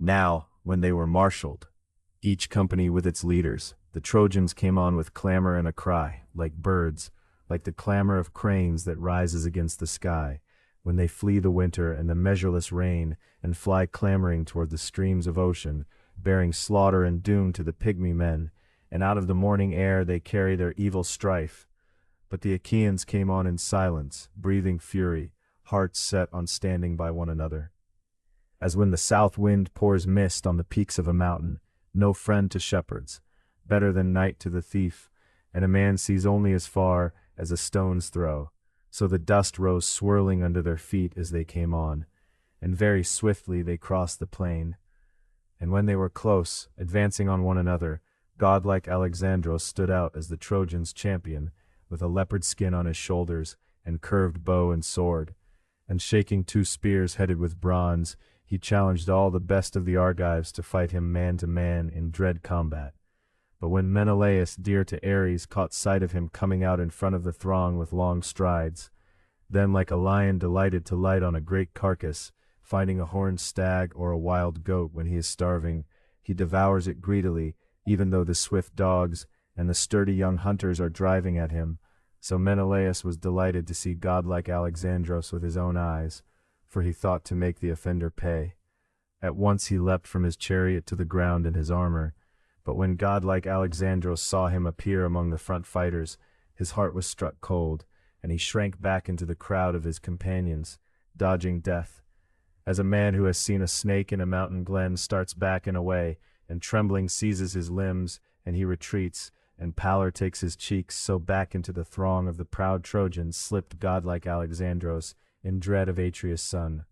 Now, when they were marshaled, each company with its leaders, the Trojans came on with clamor and a cry, like birds, like the clamor of cranes that rises against the sky, when they flee the winter and the measureless rain, and fly clamoring toward the streams of ocean, bearing slaughter and doom to the pygmy men, and out of the morning air they carry their evil strife. But the Achaeans came on in silence, breathing fury, hearts set on standing by one another. As when the south wind pours mist on the peaks of a mountain, no friend to shepherds, better than night to the thief, and a man sees only as far as a stone's throw, so the dust rose swirling under their feet as they came on, and very swiftly they crossed the plain. And when they were close, advancing on one another, godlike Alexandros stood out as the Trojans' champion, with a leopard skin on his shoulders, and curved bow and sword, and shaking two spears headed with bronze, he challenged all the best of the Argives to fight him man to man in dread combat. But when Menelaus, dear to Ares, caught sight of him coming out in front of the throng with long strides, then like a lion delighted to light on a great carcass, finding a horned stag or a wild goat when he is starving, he devours it greedily, even though the swift dogs and the sturdy young hunters are driving at him. So Menelaus was delighted to see godlike Alexandros with his own eyes, for he thought to make the offender pay. At once he leapt from his chariot to the ground in his armor, but when godlike Alexandros saw him appear among the front fighters, his heart was struck cold, and he shrank back into the crowd of his companions, dodging death. As a man who has seen a snake in a mountain glen starts back and away, and trembling seizes his limbs, and he retreats, and pallor takes his cheeks, so back into the throng of the proud Trojans slipped godlike Alexandros, in dread of Atreus' son.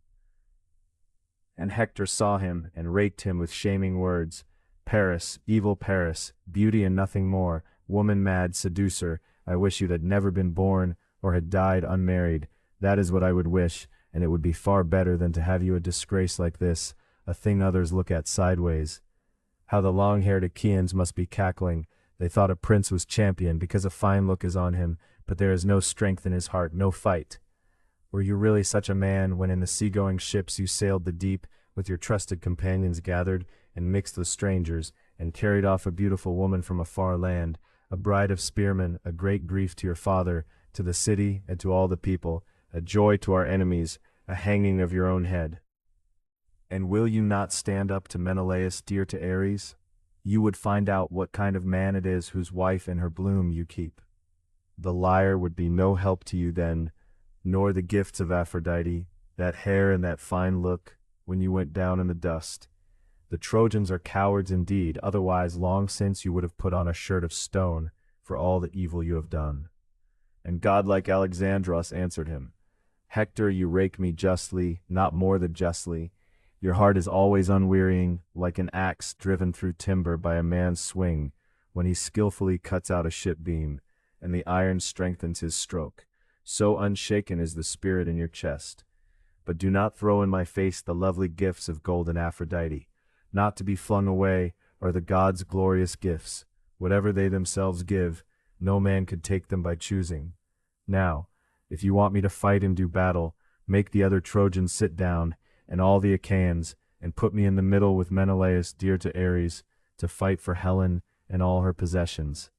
And Hector saw him, and raked him with shaming words. Paris, evil Paris, beauty and nothing more, woman-mad seducer, I wish you had never been born, or had died unmarried. That is what I would wish, and it would be far better than to have you a disgrace like this, a thing others look at sideways. How the long-haired Achaeans must be cackling. They thought a prince was champion because a fine look is on him, but there is no strength in his heart, no fight. Were you really such a man when in the sea-going ships you sailed the deep, with your trusted companions gathered, and mixed with strangers, and carried off a beautiful woman from a far land, a bride of spearmen, a great grief to your father, to the city, and to all the people, a joy to our enemies, a hanging of your own head? And will you not stand up to Menelaus, dear to Ares? You would find out what kind of man it is whose wife in her bloom you keep. The lyre would be no help to you then, nor the gifts of Aphrodite, that hair and that fine look, when you went down in the dust. The Trojans are cowards indeed, otherwise long since you would have put on a shirt of stone for all the evil you have done. And godlike Alexandros answered him, Hector, you rake me justly, not more than justly. Your heart is always unwearying, like an axe driven through timber by a man's swing, when he skillfully cuts out a ship beam, and the iron strengthens his stroke. So unshaken is the spirit in your chest. But do not throw in my face the lovely gifts of golden Aphrodite, not to be flung away, or the gods' glorious gifts. Whatever they themselves give, no man could take them by choosing. Now, if you want me to fight and do battle, make the other Trojans sit down, and all the Achaeans, and put me in the middle with Menelaus, dear to Ares, to fight for Helen and all her possessions.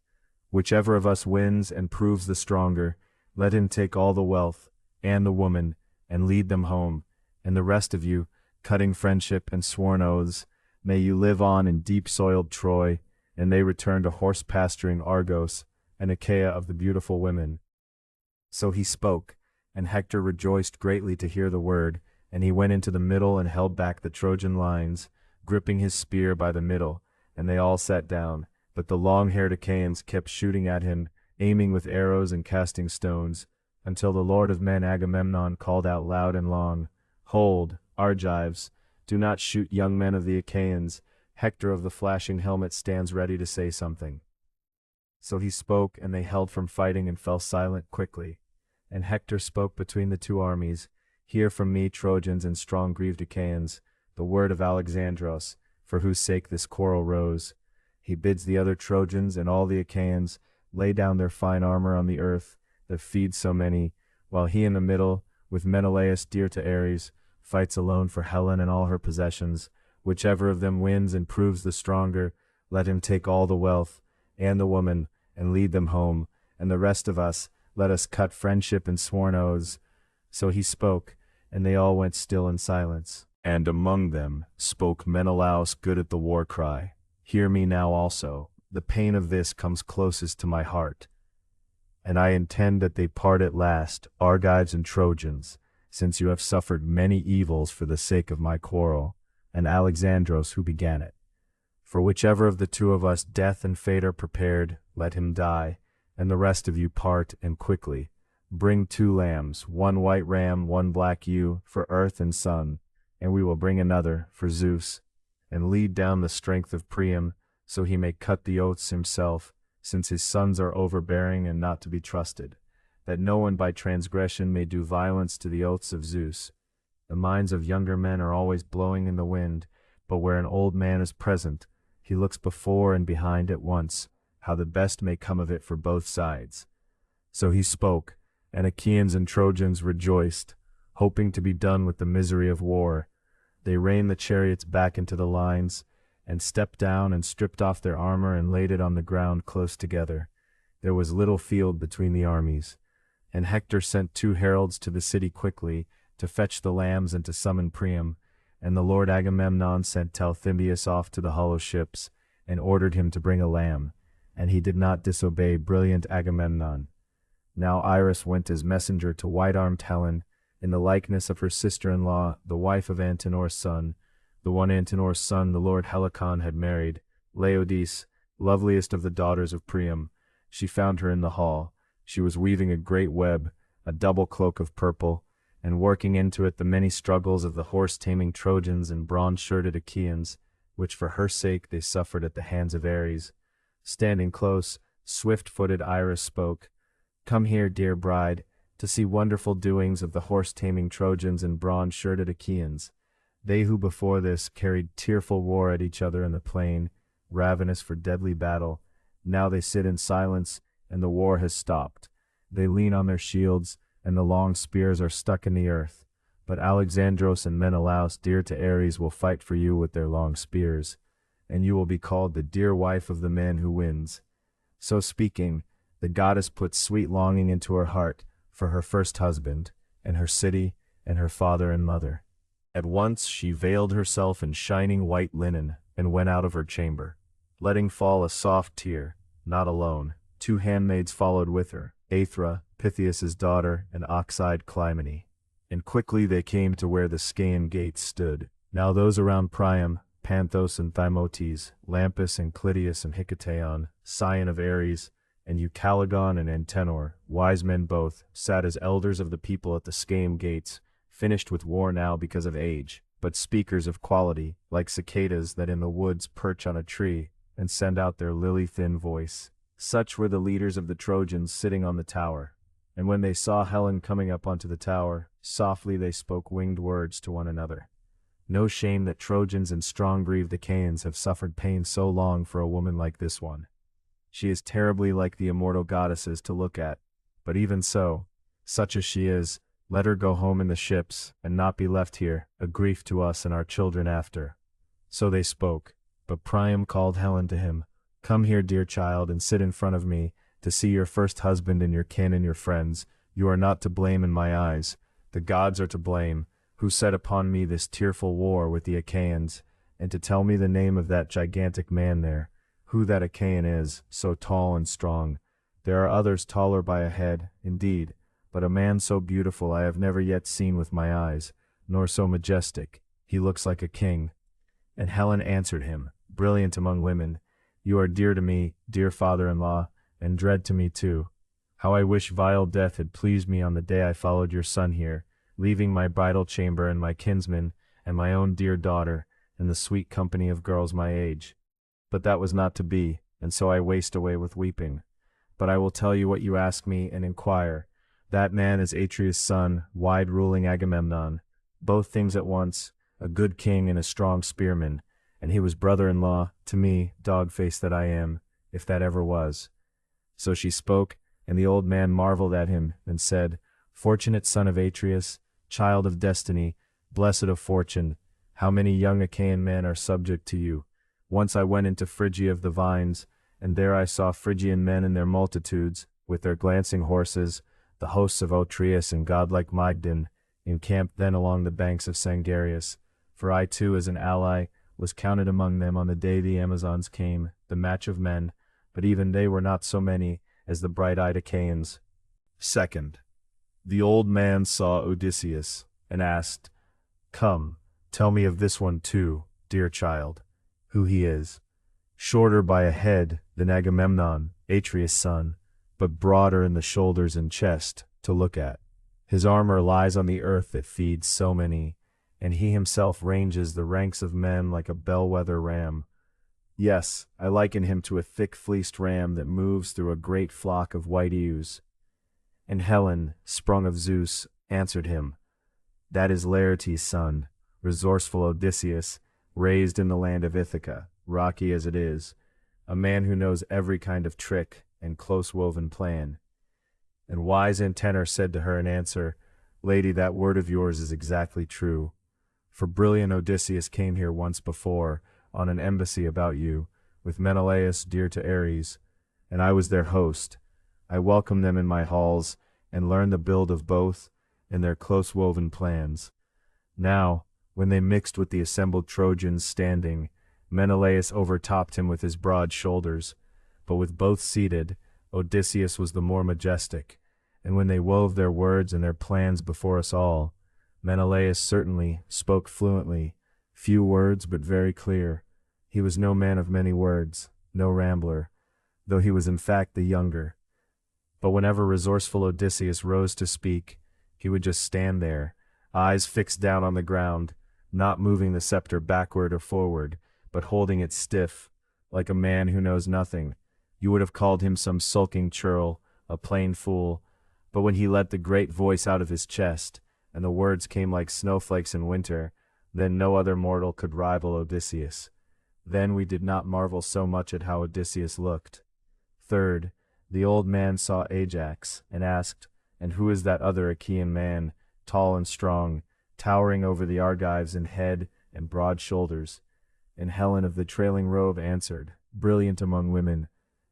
Whichever of us wins and proves the stronger, let him take all the wealth, and the woman, and lead them home, and the rest of you, cutting friendship and sworn oaths, may you live on in deep-soiled Troy, and they return to horse-pasturing Argos, and Achaea of the beautiful women. So he spoke, and Hector rejoiced greatly to hear the word, and he went into the middle and held back the Trojan lines, gripping his spear by the middle, and they all sat down, but the long-haired Achaeans kept shooting at him, aiming with arrows and casting stones, until the lord of men Agamemnon called out loud and long, Hold, Argives, do not shoot young men of the Achaeans. Hector of the flashing helmet stands ready to say something. So he spoke, and they held from fighting and fell silent quickly. And Hector spoke between the two armies, Hear from me, Trojans and strong-grieved Achaeans, the word of Alexandros, for whose sake this quarrel rose. He bids the other Trojans and all the Achaeans lay down their fine armor on the earth that feeds so many, while he in the middle, with Menelaus dear to Ares, fights alone for Helen and all her possessions, Whichever of them wins and proves the stronger, let him take all the wealth, and the woman, and lead them home, and the rest of us, let us cut friendship and sworn oaths. So he spoke, and they all went still in silence. And among them spoke Menelaus good at the war cry. Hear me now also, the pain of this comes closest to my heart. And I intend that they part at last, Argives and Trojans, since you have suffered many evils for the sake of my quarrel, and Alexandros who began it. For whichever of the two of us death and fate are prepared, let him die, and the rest of you part, and quickly. Bring 2 lambs, 1 white ram, 1 black ewe, for earth and sun, and we will bring another, for Zeus, and lead down the strength of Priam, so he may cut the oaths himself, since his sons are overbearing and not to be trusted, that no one by transgression may do violence to the oaths of Zeus. The minds of younger men are always blowing in the wind, but where an old man is present, he looks before and behind at once, how the best may come of it for both sides. So he spoke, and Achaeans and Trojans rejoiced, hoping to be done with the misery of war. They reined the chariots back into the lines, and stepped down and stripped off their armor and laid it on the ground close together. There was little field between the armies. And Hector sent 2 heralds to the city quickly, to fetch the lambs and to summon Priam, and the lord Agamemnon sent Talthybius off to the hollow ships, and ordered him to bring a lamb, and he did not disobey brilliant Agamemnon. Now Iris went as messenger to white-armed Helen, in the likeness of her sister-in-law, the wife of Antenor's son, the one Antenor's son the lord Helicon had married, Laodice, loveliest of the daughters of Priam. She found her in the hall. She was weaving a great web, a double cloak of purple, and working into it the many struggles of the horse-taming Trojans and bronze-shirted Achaeans, which for her sake they suffered at the hands of Ares. Standing close, swift-footed Iris spoke, "Come here, dear bride, to see wonderful doings of the horse-taming Trojans and bronze-shirted Achaeans. They who before this carried tearful war at each other in the plain, ravenous for deadly battle, now they sit in silence, and the war has stopped. They lean on their shields, and the long spears are stuck in the earth. But Alexandros and Menelaus, dear to Ares, will fight for you with their long spears, and you will be called the dear wife of the man who wins." So speaking, the goddess put sweet longing into her heart for her first husband, and her city, and her father and mother. At once she veiled herself in shining white linen, and went out of her chamber, letting fall a soft tear, not alone. 2 handmaids followed with her, Aethra, Pythias's daughter, and ox-eyed Clymene. And quickly they came to where the Scaean gates stood. Now those around Priam, Panthos and Thymotes, Lampus and Clytius and Hicetaon, scion of Ares, and Eucaligon and Antenor, wise men both, sat as elders of the people at the Scaean gates, finished with war now because of age, but speakers of quality, like cicadas that in the woods perch on a tree, and send out their lily-thin voice. Such were the leaders of the Trojans sitting on the tower. And when they saw Helen coming up onto the tower, softly they spoke winged words to one another. No shame that Trojans and strong-breathed Achaeans have suffered pain so long for a woman like this one. She is terribly like the immortal goddesses to look at, but even so, such as she is, let her go home in the ships, and not be left here, a grief to us and our children after. So they spoke, but Priam called Helen to him. "Come here, dear child, and sit in front of me, to see your first husband and your kin and your friends. You are not to blame in my eyes. The gods are to blame, who set upon me this tearful war with the Achaeans, and to tell me the name of that gigantic man there, who that Achaean is, so tall and strong. There are others taller by a head, indeed, but a man so beautiful I have never yet seen with my eyes, nor so majestic. He looks like a king." And Helen answered him, brilliant among women, "You are dear to me, dear father-in-law, and dread to me too. How I wish vile death had pleased me on the day I followed your son here, leaving my bridal chamber and my kinsmen, and my own dear daughter, and the sweet company of girls my age. But that was not to be, and so I waste away with weeping. But I will tell you what you ask me, and inquire. That man is Atreus' son, wide-ruling Agamemnon, both things at once, a good king and a strong spearman, and he was brother-in-law to me, dog-face that I am, if that ever was." So she spoke, and the old man marveled at him, and said, "Fortunate son of Atreus, child of destiny, blessed of fortune, how many young Achaean men are subject to you? Once I went into Phrygia of the vines, and there I saw Phrygian men in their multitudes, with their glancing horses, the hosts of Otreus and godlike Mygdon, encamped then along the banks of Sangarius. For I too, as an ally, was counted among them on the day the Amazons came, the match of men, but even they were not so many as the bright-eyed Achaeans. Second, the old man saw Odysseus, and asked, Come, tell me of this one too, dear child, who he is. Shorter by a head than Agamemnon, Atreus' son, but broader in the shoulders and chest to look at. His armor lies on the earth that feeds so many, and he himself ranges the ranks of men like a bellwether ram. Yes, I liken him to a thick-fleeced ram that moves through a great flock of white ewes. And Helen, sprung of Zeus, answered him, That is Laertes' son, resourceful Odysseus, raised in the land of Ithaca, rocky as it is, a man who knows every kind of trick and close-woven plan. And wise Antenor said to her in answer, Lady, that word of yours is exactly true. For brilliant Odysseus came here once before, on an embassy about you, with Menelaus dear to Ares, and I was their host. I welcomed them in my halls, and learned the build of both, and their close-woven plans. Now, when they mixed with the assembled Trojans standing, Menelaus overtopped him with his broad shoulders, but with both seated, Odysseus was the more majestic, and when they wove their words and their plans before us all, Menelaus certainly spoke fluently, few words but very clear. He was no man of many words, no rambler, though he was in fact the younger. But whenever resourceful Odysseus rose to speak, he would just stand there, eyes fixed down on the ground, not moving the scepter backward or forward, but holding it stiff, like a man who knows nothing. You would have called him some sulking churl, a plain fool, but when he let the great voice out of his chest, and the words came like snowflakes in winter, then no other mortal could rival Odysseus. Then we did not marvel so much at how Odysseus looked. Third, the old man saw Ajax, and asked, And who is that other Achaean man, tall and strong, towering over the Argives in head and broad shoulders? And Helen of the trailing robe answered, brilliant among women,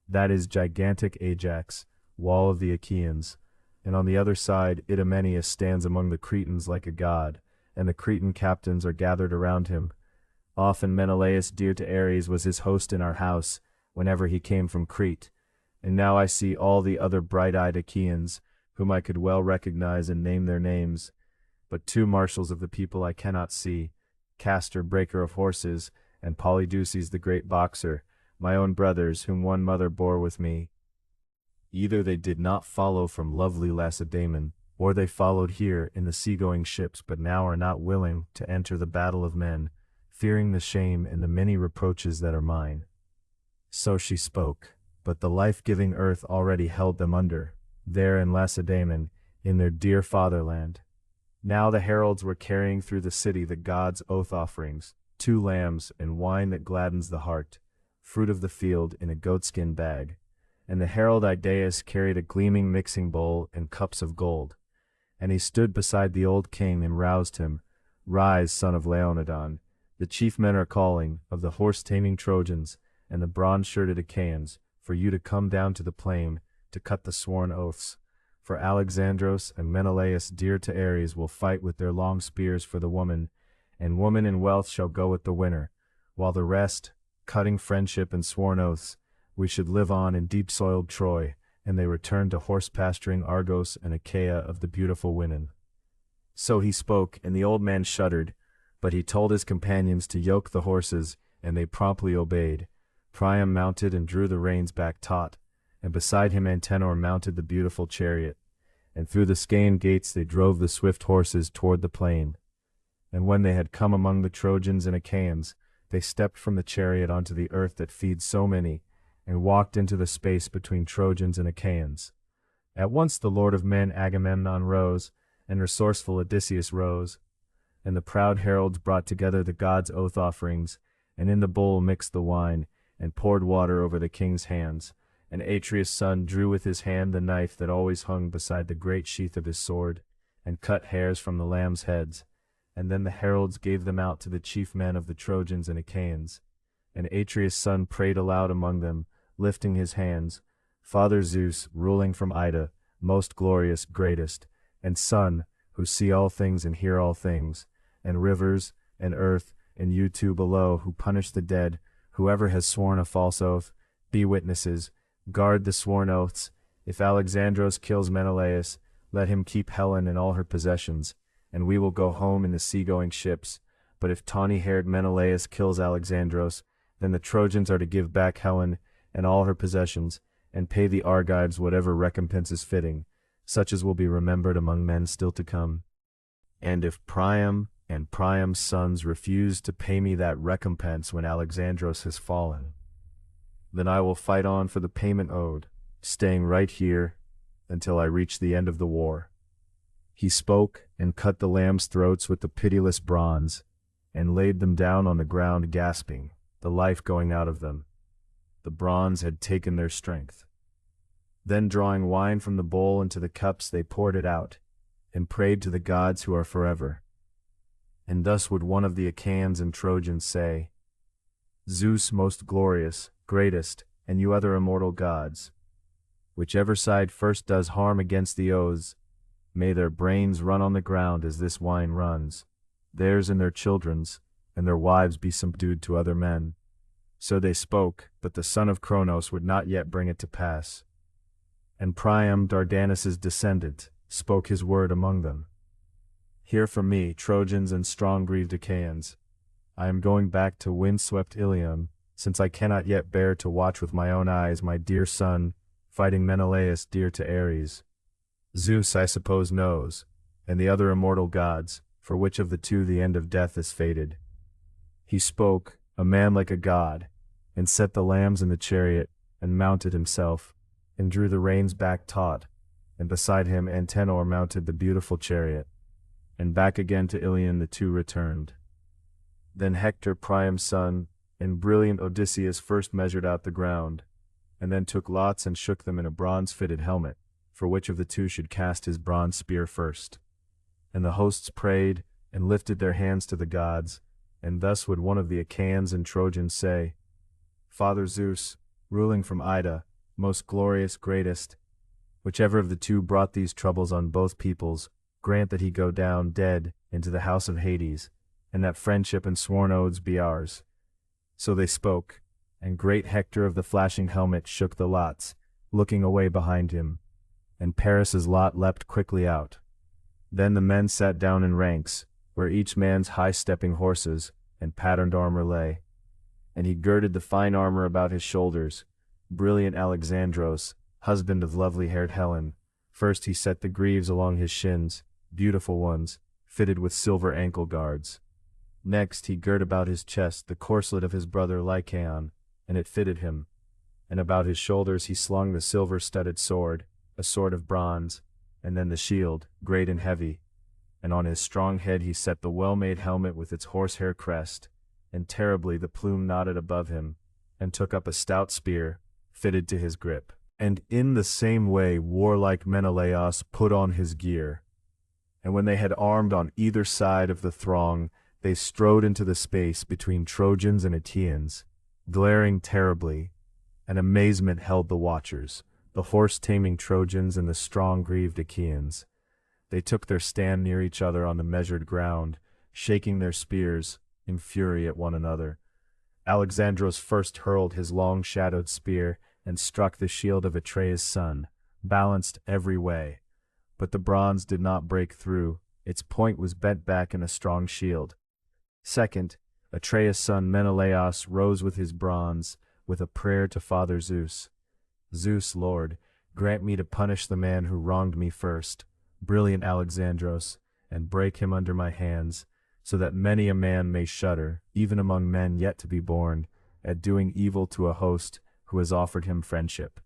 That is gigantic Ajax, wall of the Achaeans. And on the other side Idomeneus stands among the Cretans like a god, and the Cretan captains are gathered around him. Often Menelaus dear to Ares was his host in our house, whenever he came from Crete. And now I see all the other bright-eyed Achaeans, whom I could well recognize and name their names. But two marshals of the people I cannot see, Castor, breaker of horses, and Polydeuces the great boxer, my own brothers, whom one mother bore with me. Either they did not follow from lovely Lacedaemon, or they followed here in the sea-going ships, but now are not willing to enter the battle of men, fearing the shame and the many reproaches that are mine. So she spoke, but the life-giving earth already held them under, there in Lacedaemon, in their dear fatherland. Now the heralds were carrying through the city the gods' oath-offerings, 2 lambs and wine that gladdens the heart, fruit of the field in a goatskin bag. And the herald Idaeus carried a gleaming mixing bowl and cups of gold. And he stood beside the old king and roused him, Rise, son of Leonedon, the chief men are calling, of the horse-taming Trojans, and the bronze-shirted Achaeans, for you to come down to the plain, to cut the sworn oaths. For Alexandros and Menelaus dear to Ares will fight with their long spears for the woman, and woman and wealth shall go with the winner, while the rest, cutting friendship and sworn oaths, we should live on in deep-soiled Troy, and they returned to horse-pasturing Argos and Achaea of the beautiful women. So he spoke, and the old man shuddered, but he told his companions to yoke the horses, and they promptly obeyed. Priam mounted and drew the reins back taut, and beside him Antenor mounted the beautiful chariot, and through the Scaean gates they drove the swift horses toward the plain. And when they had come among the Trojans and Achaeans, they stepped from the chariot onto the earth that feeds so many, and walked into the space between Trojans and Achaeans. At once the lord of men Agamemnon rose, and resourceful Odysseus rose, and the proud heralds brought together the gods' oath-offerings, and in the bowl mixed the wine, and poured water over the king's hands. And Atreus' son drew with his hand the knife that always hung beside the great sheath of his sword, and cut hairs from the lambs' heads. And then the heralds gave them out to the chief men of the Trojans and Achaeans. And Atreus' son prayed aloud among them, lifting his hands, Father Zeus, ruling from Ida, most glorious, greatest, and Son, who see all things and hear all things, and rivers, and earth, and you two below, who punish the dead, whoever has sworn a false oath, be witnesses, guard the sworn oaths. If Alexandros kills Menelaus, let him keep Helen and all her possessions, and we will go home in the sea-going ships. But if tawny-haired Menelaus kills Alexandros, then the Trojans are to give back Helen and all her possessions, and pay the Argives whatever recompense is fitting, such as will be remembered among men still to come. And if Priam and Priam's sons refuse to pay me that recompense when Alexandros has fallen, then I will fight on for the payment owed, staying right here until I reach the end of the war. He spoke and cut the lambs' throats with the pitiless bronze, and laid them down on the ground gasping, the life going out of them. The bronze had taken their strength. Then drawing wine from the bowl into the cups they poured it out, and prayed to the gods who are forever. And thus would one of the Achaeans and Trojans say, Zeus most glorious, greatest, and you other immortal gods, whichever side first does harm against the oaths, may their brains run on the ground as this wine runs, theirs and their children's, and their wives be subdued to other men. So they spoke, but the son of Cronos would not yet bring it to pass. And Priam, Dardanus' descendant, spoke his word among them. Hear from me, Trojans and strong-breathed Achaeans. I am going back to wind-swept Ilium, since I cannot yet bear to watch with my own eyes my dear son fighting Menelaus dear to Ares. Zeus, I suppose, knows, and the other immortal gods, for which of the two the end of death is fated. He spoke, a man like a god, and set the lambs in the chariot, and mounted himself, and drew the reins back taut, and beside him Antenor mounted the beautiful chariot, and back again to Ilion the two returned. Then Hector, Priam's son, and brilliant Odysseus first measured out the ground, and then took lots and shook them in a bronze-fitted helmet, for which of the two should cast his bronze spear first. And the hosts prayed, and lifted their hands to the gods, and thus would one of the Achaeans and Trojans say, Father Zeus, ruling from Ida, most glorious, greatest, whichever of the two brought these troubles on both peoples, grant that he go down dead into the house of Hades, and that friendship and sworn oaths be ours. So they spoke, and great Hector of the flashing helmet shook the lots, looking away behind him, and Paris's lot leapt quickly out. Then the men sat down in ranks, where each man's high-stepping horses and patterned armor lay, and he girded the fine armor about his shoulders. Brilliant Alexandros, husband of lovely-haired Helen, first he set the greaves along his shins, beautiful ones, fitted with silver ankle guards. Next he girt about his chest the corslet of his brother Lycaon, and it fitted him, and about his shoulders he slung the silver-studded sword, a sword of bronze, and then the shield, great and heavy, and on his strong head he set the well-made helmet with its horsehair crest, and terribly the plume nodded above him, and took up a stout spear, fitted to his grip. And in the same way warlike Menelaus put on his gear. And when they had armed on either side of the throng, they strode into the space between Trojans and Achaeans, glaring terribly, and amazement held the watchers, the horse-taming Trojans and the strong-grieved Achaeans. They took their stand near each other on the measured ground, shaking their spears in fury at one another. Alexandros first hurled his long-shadowed spear and struck the shield of Atreus' son, balanced every way. But the bronze did not break through, its point was bent back in a strong shield. Second, Atreus' son Menelaus rose with his bronze, with a prayer to Father Zeus. Zeus, Lord, grant me to punish the man who wronged me first, brilliant Alexandros, and break him under my hands, so that many a man may shudder, even among men yet to be born, at doing evil to a host who has offered him friendship.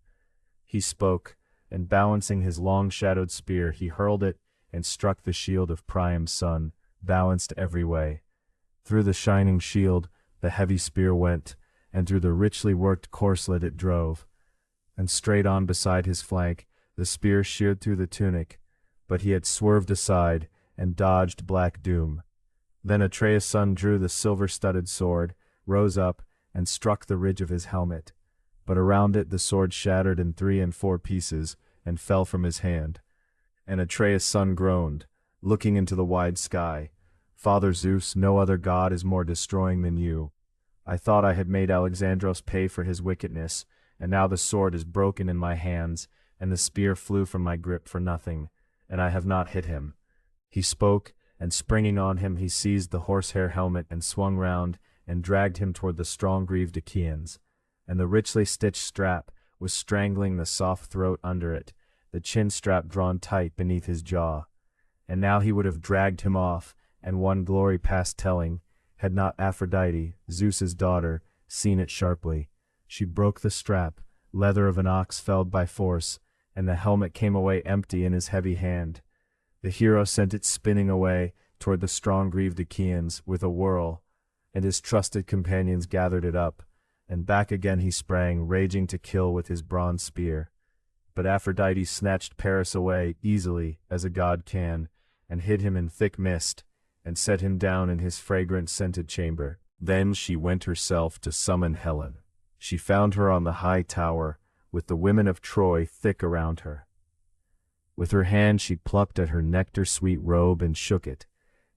He spoke, and balancing his long-shadowed spear, he hurled it and struck the shield of Priam's son, balanced every way. Through the shining shield the heavy spear went, and through the richly worked corslet it drove. And straight on beside his flank the spear sheared through the tunic, but he had swerved aside and dodged black doom. Then Atreus' son drew the silver-studded sword, rose up, and struck the ridge of his helmet. But around it the sword shattered in 3 and 4 pieces, and fell from his hand. And Atreus' son groaned, looking into the wide sky, "Father Zeus, no other god is more destroying than you. I thought I had made Alexandros pay for his wickedness, and now the sword is broken in my hands, and the spear flew from my grip for nothing, and I have not hit him." He spoke, and springing on him he seized the horsehair helmet and swung round, and dragged him toward the strong-greaved Achaeans. And the richly stitched strap was strangling the soft throat under it, the chin strap drawn tight beneath his jaw. And now he would have dragged him off, and won glory past telling, had not Aphrodite, Zeus's daughter, seen it sharply. She broke the strap, leather of an ox felled by force, and the helmet came away empty in his heavy hand. The hero sent it spinning away toward the strong-greaved Achaeans with a whirl, and his trusted companions gathered it up, and back again he sprang, raging to kill with his bronze spear. But Aphrodite snatched Paris away easily, as a god can, and hid him in thick mist, and set him down in his fragrant scented chamber. Then she went herself to summon Helen. She found her on the high tower, with the women of Troy thick around her. With her hand she plucked at her nectar-sweet robe and shook it,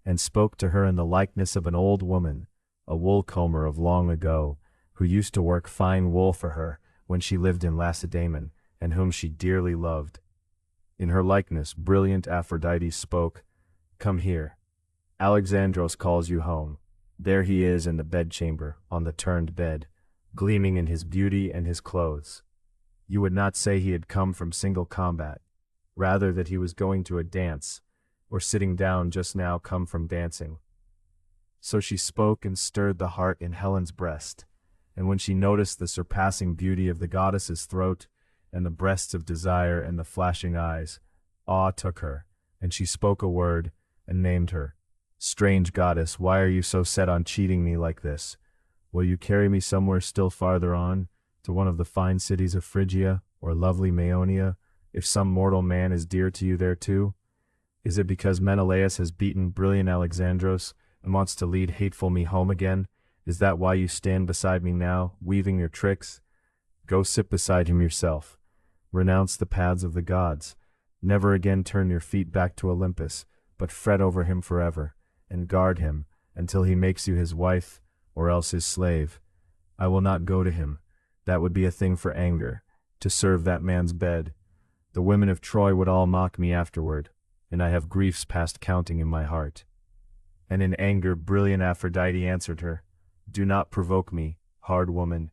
and spoke to her in the likeness of an old woman, a wool-comber of long ago, who used to work fine wool for her when she lived in Lacedaemon, and whom she dearly loved. In her likeness brilliant Aphrodite spoke, "Come here. Alexandros calls you home. There he is in the bedchamber, on the turned bed, gleaming in his beauty and his clothes. You would not say he had come from single combat, rather that he was going to a dance, or sitting down just now come from dancing." So she spoke and stirred the heart in Helen's breast, and when she noticed the surpassing beauty of the goddess's throat, and the breasts of desire and the flashing eyes, awe took her, and she spoke a word, and named her. "Strange goddess, why are you so set on cheating me like this? Will you carry me somewhere still farther on, to one of the fine cities of Phrygia, or lovely Maeonia, if some mortal man is dear to you there too? Is it because Menelaus has beaten brilliant Alexandros, and wants to lead hateful me home again? Is that why you stand beside me now, weaving your tricks? Go sit beside him yourself. Renounce the paths of the gods. Never again turn your feet back to Olympus, but fret over him forever, and guard him, until he makes you his wife, or else his slave. I will not go to him. That would be a thing for anger, to serve that man's bed. The women of Troy would all mock me afterward, and I have griefs past counting in my heart." And in anger brilliant Aphrodite answered her, "Do not provoke me, hard woman,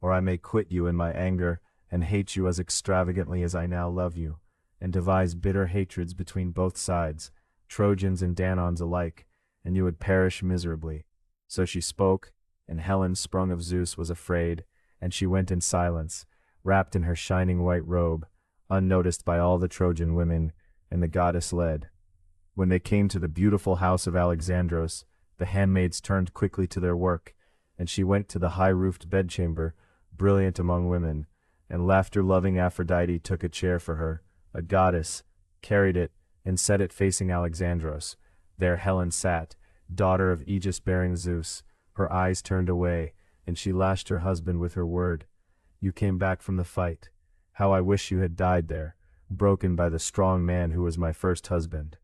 or I may quit you in my anger, and hate you as extravagantly as I now love you, and devise bitter hatreds between both sides, Trojans and Danons alike, and you would perish miserably." So she spoke, and Helen, sprung of Zeus, was afraid, and she went in silence, wrapped in her shining white robe, unnoticed by all the Trojan women, and the goddess led. When they came to the beautiful house of Alexandros, the handmaids turned quickly to their work, and she went to the high-roofed bedchamber, brilliant among women, and laughter-loving Aphrodite took a chair for her, a goddess, carried it, and set it facing Alexandros. There Helen sat, daughter of aegis-bearing Zeus, her eyes turned away, and she lashed her husband with her word. "You came back from the fight. How I wish you had died there, broken by the strong man who was my first husband.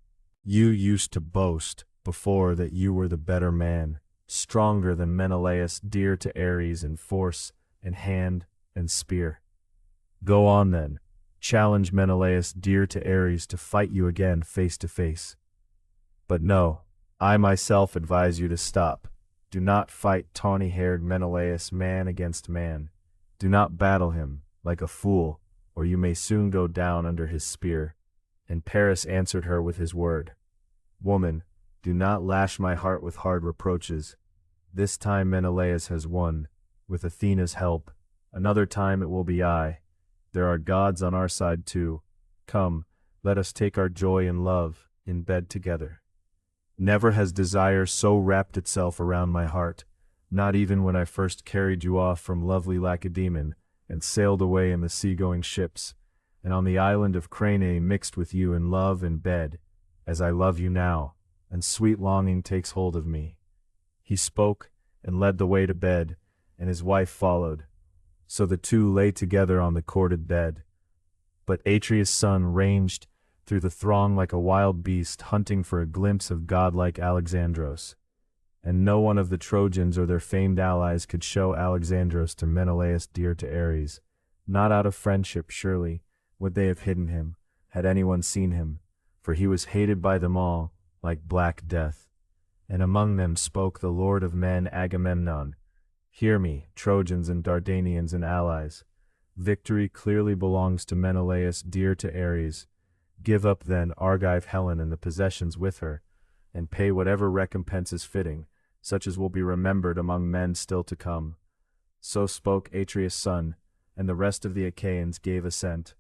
You used to boast before that you were the better man, stronger than Menelaus, dear to Ares in force and hand and spear. Go on then, challenge Menelaus, dear to Ares, to fight you again face to face. But no, I myself advise you to stop. Do not fight tawny-haired Menelaus man against man. Do not battle him like a fool, or you may soon go down under his spear." And Paris answered her with his word, "Woman, do not lash my heart with hard reproaches. This time Menelaus has won, with Athena's help. Another time it will be I. There are gods on our side too. Come, let us take our joy in love, in bed together. Never has desire so wrapped itself around my heart, not even when I first carried you off from lovely Lacedaemon, and sailed away in the sea-going ships, and on the island of Crane mixed with you in love and bed, as I love you now, and sweet longing takes hold of me. He spoke, and led the way to bed, and his wife followed. So the two lay together on the corded bed. But Atreus' son ranged through the throng like a wild beast, hunting for a glimpse of godlike Alexandros. And no one of the Trojans or their famed allies could show Alexandros to Menelaus dear to Ares. Not out of friendship, surely, would they have hidden him, had anyone seen him, for he was hated by them all, like Black Death. And among them spoke the lord of men Agamemnon. Hear me, Trojans and Dardanians and allies. Victory clearly belongs to Menelaus dear to Ares. Give up then Argive Helen and the possessions with her, and pay whatever recompense is fitting, such as will be remembered among men still to come. So spoke Atreus' son, and the rest of the Achaeans gave assent.